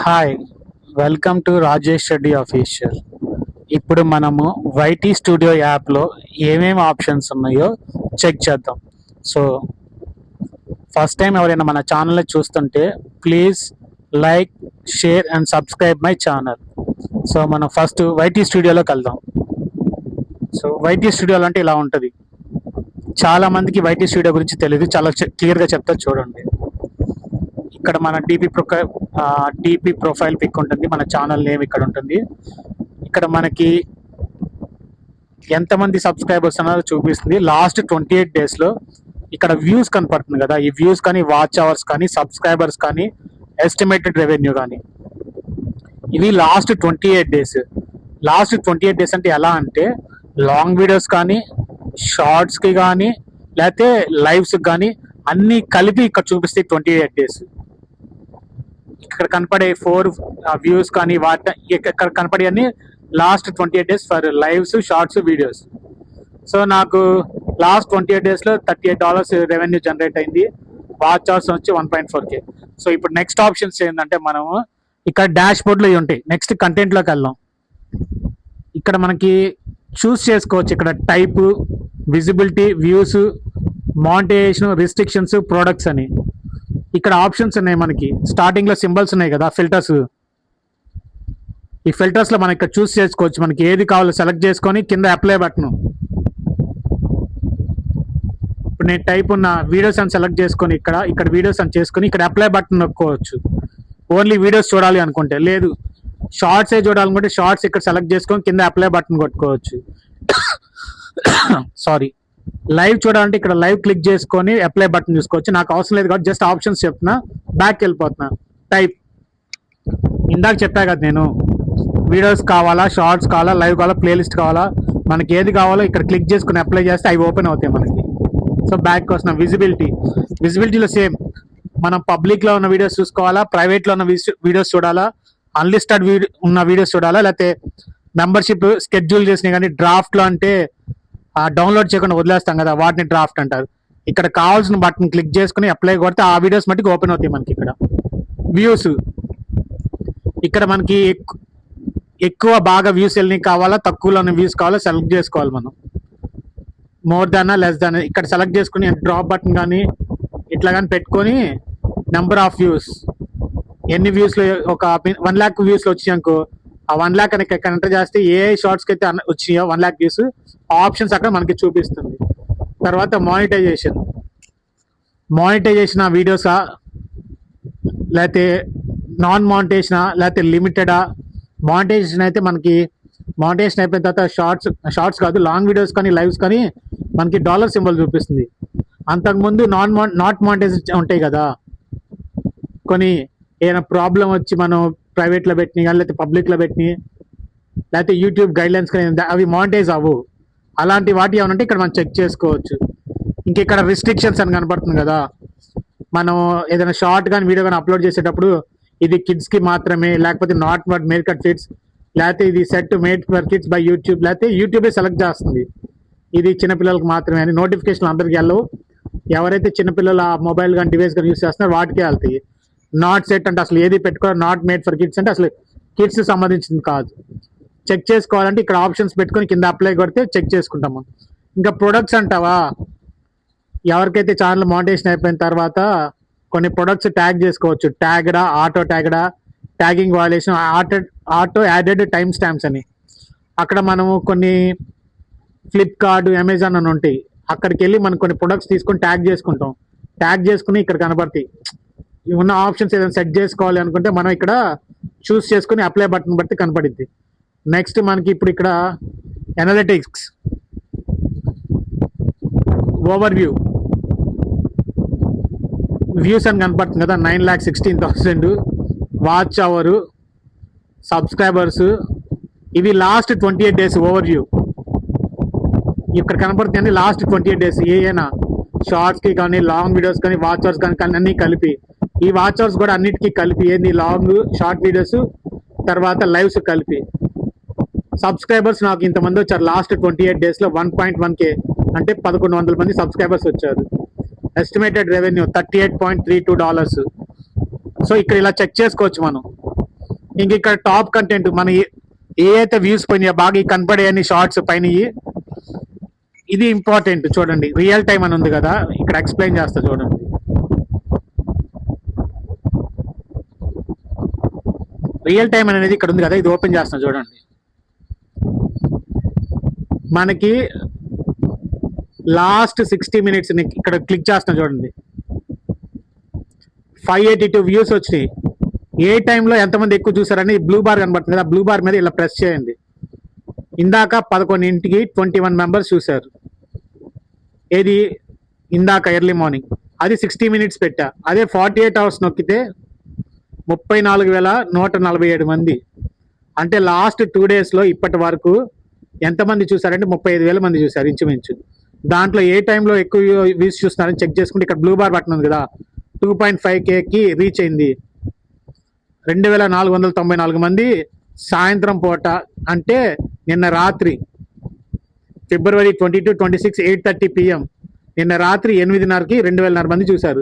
Hi, welcome to Rajesh Reddy official. ఇప్పుడు మనము YT studio యాప్లో ఏమేమి ఆప్షన్స్ ఉన్నాయో చెక్ చేద్దాం. సో ఫస్ట్ టైం ఎవరైనా మన ఛానల్ని చూస్తుంటే please like, share and subscribe my channel. So మనం ఫస్ట్ వైటీ స్టూడియోలోకి వెళ్దాం. సో వైటీ స్టూడియోలో అంటే ఇలా ఉంటుంది. చాలా మందికి వైటీ స్టూడియో గురించి తెలియదు, చాలా క్లియర్గా చెప్తా చూడండి. ఇక్కడ మన డిపి ప్రొఫైల్ పిక్ ఉంటుంది, మన ఛానల్ నేమ్ ఇక్కడ ఉంటుంది. ఇక్కడ మనకి ఎంతమంది సబ్స్క్రైబర్స్ అన్నది చూపిస్తుంది. లాస్ట్ 28 డేస్లో ఇక్కడ వ్యూస్ కనపడుతుంది కదా, ఈ వ్యూస్ కానీ, వాచ్ అవర్స్ కానీ, సబ్స్క్రైబర్స్ కానీ, ఎస్టిమేటెడ్ రెవెన్యూ కానీ, ఇవి లాస్ట్ 28 డేస్. లాస్ట్ 28 డేస్ అంటే ఎలా అంటే లాంగ్ వీడియోస్ కానీ, షార్ట్స్కి కానీ, లేకపోతే లైవ్స్కి కానీ అన్నీ కలిపి ఇక్కడ చూపిస్తే 28 డేస్. ఇక్కడ కనపడే 4 వ్యూస్ కానీ ఇక్కడ కనపడే అన్ని last 28 days for lives, shorts, videos. So నాకు లాస్ట్ 28 డేస్లో $38 రెవెన్యూ జనరేట్ అయింది. వాచ్ అవర్స్ వచ్చి 1.4K. సో ఇప్పుడు నెక్స్ట్ ఆప్షన్స్ ఏంటంటే మనము ఇక్కడ డాష్ బోర్డ్లో ఇవి ఉంటాయి. నెక్స్ట్ కంటెంట్లోకి వెళ్దాం. ఇక్కడ మనకి చూస్ చేసుకోవచ్చు. ఇక్కడ type, visibility, views, monetisation, restrictions, products అని ఇక్కడ ఆప్షన్స్ ఉన్నాయి. మనకి స్టార్టింగ్లో సింబల్స్ ఉన్నాయి కదా, ఫిల్టర్స్. ఈ ఫిల్టర్స్లో మనం ఇక్కడ చూస్ చేసుకోవచ్చు. మనకి ఏది కావాలో సెలెక్ట్ చేసుకొని కింద అప్లై బటన్. ఇప్పుడు నేను టైప్ ఉన్న వీడియోస్ అని సెలెక్ట్ చేసుకొని ఇక్కడ వీడియోస్ అని చేసుకొని ఇక్కడ అప్లై బటన్ నొక్కోవచ్చు. ఓన్లీ వీడియోస్ చూడాలి అనుకుంటే, లేదు షార్ట్స్ చూడాలనుకుంటే షార్ట్స్ ఇక్కడ సెలెక్ట్ చేసుకొని కింద అప్లై బటన్ కొట్టుకోవచ్చు. సారీ, లైవ్ చూడాలంటే ఇక్కడ లైవ్ క్లిక్ చేసుకొని అప్లై బటన్ చూసుకోవచ్చు. నాకు అవసరం లేదు కాబట్టి జస్ట్ ఆప్షన్స్ చెప్తున్నా, బ్యాక్ వెళ్ళిపోతున్నా. టైప్ ఇందాక చెప్పా కదా నేను, వీడియోస్ కావాలా, షార్ట్స్ కావాలా, లైవ్ కావాలా, ప్లేలిస్ట్ కావాలా, మనకి ఏది కావాలో ఇక్కడ క్లిక్ చేసుకుని అప్లై చేస్తే అవి ఓపెన్ అవుతాయి మనకి. సో బ్యాక్ వస్తున్నాం. విజిబిలిటీలో సేమ్, మనం పబ్లిక్లో ఉన్న వీడియోస్ చూసుకోవాలా, ప్రైవేట్లో ఉన్న వీడియోస్ చూడాలా, అన్లిస్టెడ్ ఉన్న వీడియోస్ చూడాలా, లేకపోతే మెంబర్షిప్ స్కెడ్యూల్ చేసినాయి కానీ డ్రాఫ్ట్లో అంటే డౌన్లోడ్ చేయకుండా వదిలేస్తాం కదా, వాటిని డ్రాఫ్ట్ అంటారు. ఇక్కడ కావాల్సిన బటన్ క్లిక్ చేసుకుని అప్లై కొడితే ఆ వీడియోస్ మట్టుకు ఓపెన్ అవుతాయి మనకి. ఇక్కడ వ్యూస్, ఇక్కడ మనకి ఎక్కువ బాగా వ్యూస్ వెళ్ళి కావాలా, తక్కువలో ఉన్న వ్యూస్ కావాలా సెలెక్ట్ చేసుకోవాలి మనం. మోర్ దాన్, లెస్ దాన్ ఇక్కడ సెలెక్ట్ చేసుకుని డ్రాప్ బటన్ కానీ ఇట్లా కానీ పెట్టుకొని నెంబర్ ఆఫ్ వ్యూస్, ఎన్ని వ్యూస్లో ఒక 1 lakh వ్యూస్లో వచ్చాయనుకో, ఆ 1 lakh అని ఇక్కడ ఎంటర్ చేస్తే ఏ షార్ట్స్కి అయితే వచ్చినాయో 1 lakh వ్యూస్ ఆప్షన్స్ అక్కడ మనకి చూపిస్తుంది. తర్వాత మానిటైజేషన్ వీడియోసా, లేకపోతే నాన్ మానిటైజేషనా, లేకపోతే లిమిటెడా. మానిటైజేషన్ అయితే మనకి మానిటైజేషన్ అయిపోయిన తర్వాత షార్ట్స్ కాదు, లాంగ్ వీడియోస్ కానీ, లైవ్స్ కానీ మనకి డాలర్ సింబల్ చూపిస్తుంది. అంతకుముందు నాట్ మానిటైజేషన్ ఉంటాయి కదా, కొన్ని ఏదైనా ప్రాబ్లం వచ్చి మనం ప్రైవేట్లో పెట్టినాయి కానీ, లేకపోతే పబ్లిక్లో పెట్టినాయి, లేకపోతే యూట్యూబ్ గైడ్లైన్స్ కానీ అవి మానిటైజ్ అవ్వవు. అలాంటి వాటి ఏమన్నా ఇక్కడ మనం చెక్ చేసుకోవచ్చు. ఇక్కడ రిస్ట్రిక్షన్స్ అని కనపడుతుంది కదా, మనం ఏదైనా షార్ట్ కానీ వీడియో కానీ అప్లోడ్ చేసేటప్పుడు ఇది కిడ్స్కి మాత్రమే, లేకపోతే నాట్ మేడ్ ఫర్ కిడ్స్, లేకపోతే ఇది set made for kids by YouTube, లేకపోతే యూట్యూబే సెలెక్ట్ చేస్తుంది ఇది చిన్నపిల్లలకు మాత్రమే అని. నోటిఫికేషన్ అందరికీ వెళ్ళవు. ఎవరైతే చిన్నపిల్లలు ఆ మొబైల్ కానీ డివైస్ కానీ యూస్ చేస్తున్నారో వాటికే వెళ్తాయి. నాట్ సెట్ అంటే అసలు ఏది పెట్టుకోవాలి, నాట్ మేడ్ ఫర్ కిడ్స్ అంటే అసలు కిడ్స్ సంబంధించింది కాదు. చెక్ చేసుకోవాలంటే ఇక్కడ ఆప్షన్స్ పెట్టుకొని కింద అప్లై కొడితే చెక్ చేసుకుంటాము. ఇంకా ప్రొడక్ట్స్ అంటావా, ఎవరికైతే ఛానల్ మానిటైజేషన్ అయిపోయిన తర్వాత కొన్ని ప్రొడక్ట్స్ ట్యాగ్ చేసుకోవచ్చు. ట్యాగ్డా, ఆటో ట్యాగ్డా, tagging valuation, auto added time stamps అని. అక్కడ మనము కొన్ని ఫ్లిప్కార్ట్, అమెజాన్ అని ఉంటాయి, అక్కడికి వెళ్ళి మనం కొన్ని ప్రొడక్ట్స్ తీసుకొని ట్యాగ్ చేసుకుంటాం. ట్యాగ్ చేసుకుని ఇక్కడ కనబడతాయి. ఉన్న ఆప్షన్స్ ఏదైనా సెట్ చేసుకోవాలి అనుకుంటే మనం ఇక్కడ చూస్ చేసుకుని అప్లై బటన్ బట్టి కనపడిద్ది. నెక్స్ట్ మనకి ఇప్పుడు ఇక్కడ అనలిటిక్స్, ఓవర్ వ్యూస్ అని కనపడుతుంది కదా, 9,16,000, వాచ్ అవరు, సబ్స్క్రైబర్స్, ఇవి లాస్ట్ 28 డేస్ ఓవర్ వ్యూ ఇక్కడ కనపడుతుంది. లాస్ట్ 28 డేస్ ఏమైనా షార్ట్స్కి కానీ, లాంగ్ వీడియోస్ కానీ, వాచ్ అవర్స్ కానీ అన్నీ కలిపి, ఈ వాచ్ అవర్స్ కూడా అన్నిటికీ కలిపి, ఏంది లాంగ్ షార్ట్ వీడియోస్ తర్వాత లైవ్స్ కలిపి. సబ్స్క్రైబర్స్ నాకు ఇంతమంది వచ్చారు లాస్ట్ 28 డేస్లో, 1.1K అంటే 1100 మంది సబ్స్క్రైబర్స్ వచ్చారు. Estimated revenue $38.32. సో ఇక్కడ ఇలా చెక్ చేసుకోవచ్చు మనం. ఇంక ఇక్కడ టాప్ కంటెంట్ మన ఏ అయితే వ్యూస్ పోయినాయో బాగా కనపడే అన్ని షార్ట్స్ పైన ఇది ఇంపార్టెంట్ చూడండి. రియల్ టైం అని ఉంది కదా, ఇక్కడ ఎక్స్ప్లెయిన్ చేస్తా చూడండి. రియల్ టైం అనేది ఇక్కడ ఉంది కదా, ఇది ఓపెన్ చేస్తాను చూడండి. మనకి లాస్ట్ 60 minutes ఇక్కడ క్లిక్ చేస్తాను చూడండి. 582 వ్యూస్ వచ్చినాయి. ఏ టైంలో ఎంతమంది ఎక్కువ చూసారని బ్లూ బార్ కనబడుతుంది కదా, బ్లూ బార్ మీద ఇలా ప్రెస్ చేయండి. ఇందాక 11ంటికి 21 members చూశారు. ఏది ఇందాక ఎర్లీ మార్నింగ్, అది 60 minutes పెట్టా. అదే 48 hours నొక్కితే 34,147 మంది. అంటే లాస్ట్ 2 daysలో ఇప్పటి వరకు ఎంతమంది చూసారంటే 35,000 మంది చూసారు ఇంచుమించు. దాంట్లో ఏ టైంలో ఎక్కువ వ్యూస్ చూస్తున్నారని చెక్ చేసుకుంటే ఇక్కడ బ్లూ బార్ బటన్ ఉంది కదా, 2.5Kకి రీచ్ అయింది. 2,494 మంది సాయంత్రం పూట, అంటే నిన్న రాత్రి February 22, 26, 8:30 PM, నిన్న రాత్రి 8:30కి 2,000 మంది చూశారు.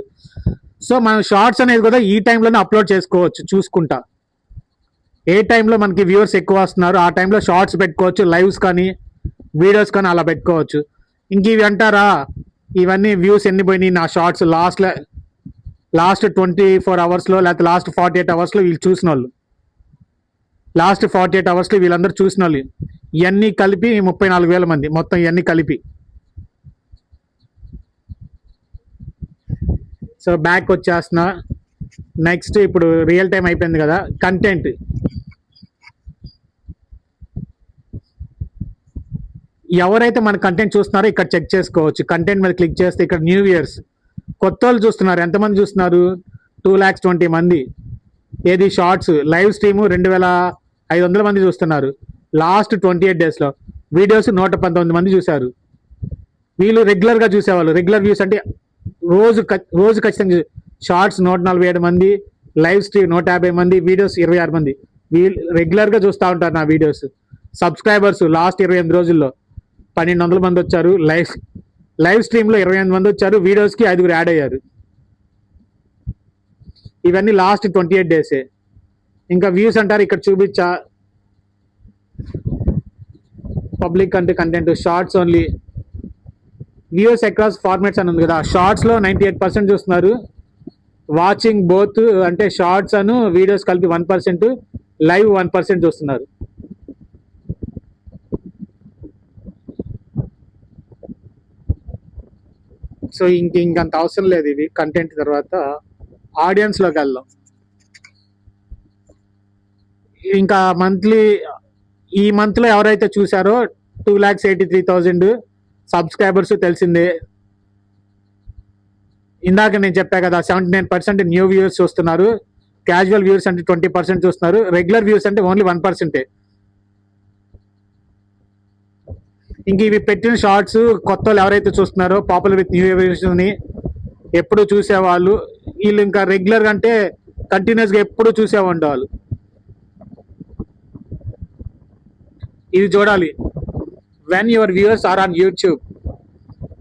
సో మనం షార్ట్స్ అనేది కూడా ఈ టైంలోనే అప్లోడ్ చేసుకోవచ్చు చూసుకుంటా. ఏ టైంలో మనకి వ్యూవర్స్ ఎక్కువ వస్తున్నారు ఆ టైంలో షార్ట్స్ పెట్టుకోవచ్చు, లైవ్స్ కానీ వీడియోస్ కానీ అలా పెట్టుకోవచ్చు. ఇంక ఇవి అంటారా, ఇవన్నీ వ్యూస్ ఎన్ని పోయినాయి నా షార్ట్స్ లాస్ట్ 24 hours లేకపోతే లాస్ట్ 48 hours వీళ్ళు చూసిన వాళ్ళు, లాస్ట్ 48 hours వీళ్ళందరూ చూసిన వాళ్ళు ఇవన్నీ కలిపి 34,000 మంది మొత్తం, ఇవన్నీ కలిపి. సో బ్యాక్ వచ్చేస్తున్నా. నెక్స్ట్ ఇప్పుడు రియల్ టైం అయిపోయింది కదా, కంటెంట్. ఎవరైతే మన కంటెంట్ చూస్తున్నారో ఇక్కడ చెక్ చేసుకోవచ్చు. కంటెంట్ మీద క్లిక్ చేస్తే ఇక్కడ న్యూ వ్యూయర్స్, కొత్త వాళ్ళు చూస్తున్నారు. ఎంతమంది చూస్తున్నారు? 220 మంది. ఏది షార్ట్స్ లైవ్ స్ట్రీము 2,500 మంది చూస్తున్నారు లాస్ట్ 28 daysలో. వీడియోస్ 119 మంది చూశారు. వీళ్ళు రెగ్యులర్గా చూసేవాళ్ళు. రెగ్యులర్ వ్యూస్ అంటే రోజు ఖచ్చితంగా. షార్ట్స్ 147 మంది, లైవ్ స్ట్రీమ్ 150 మంది, వీడియోస్ 26 మంది. వీళ్ళు రెగ్యులర్గా చూస్తూ ఉంటారు నా వీడియోస్. సబ్స్క్రైబర్స్ లాస్ట్ 28 రోజుల్లో 1,200 మంది వచ్చారు. లైవ్ స్ట్రీమ్లో 28 మంది వచ్చారు. వీడియోస్కి 5 యాడ్ అయ్యారు. ఇవన్నీ లాస్ట్ 28 days. ఇంకా వ్యూస్ అంటారు ఇక్కడ చూపించా. పబ్లిక్ అంటే content, shorts only, views across formats అని ఉంది కదా. షార్ట్స్లో 98% చూస్తున్నారు. వాచింగ్ బోత్ అంటే షార్ట్స్ అను వీడియోస్ కలిపి 1%, లైవ్ 1% చూస్తున్నారు. సో ఇంకంత అవసరం లేదు ఇది కంటెంట్. తర్వాత ఆడియన్స్లోకి వెళ్దాం. ఇంకా ఈ మంత్లో ఎవరైతే చూసారో 2,83,000 సబ్స్క్రైబర్స్ తెలిసిందే. ఇందాక నేను చెప్పా కదా 79% న్యూ వ్యూవర్స్ చూస్తున్నారు. క్యాజువల్ వ్యూవర్స్ అంటే 20% చూస్తున్నారు. రెగ్యులర్ వ్యూస్ అంటే ఓన్లీ 1%. ఇంక ఇవి పెట్టిన షార్ట్స్ కొత్త వాళ్ళు ఎవరైతే చూస్తున్నారో పాపులర్ విత్ న్యూ వ్యూవర్స్ని ఎప్పుడు చూసేవాళ్ళు, వీళ్ళు ఇంకా రెగ్యులర్గా అంటే కంటిన్యూస్గా ఎప్పుడు చూసేవాళ్ళు వాళ్ళు. ఇది చూడాలి. When your viewers are on YouTube.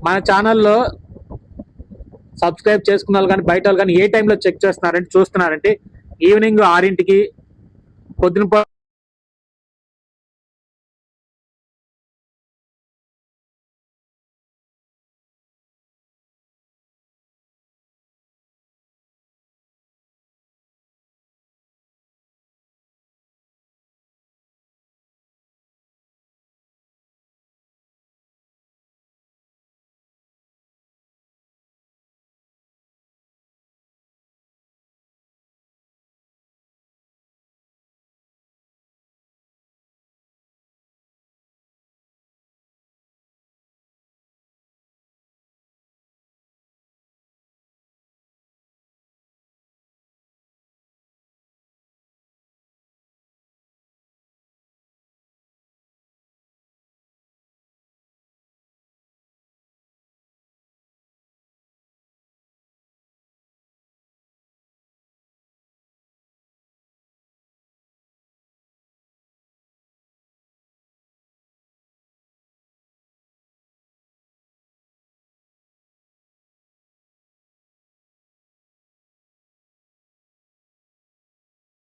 మన ఛానల్లో సబ్స్క్రైబ్ చేసుకున్న వాళ్ళు కానీ బయట వాళ్ళు కానీ ఏ టైంలో చెక్ చేస్తున్నారంటే చూస్తున్నారంటే ఈవినింగ్ 6ంటికి, పొద్దున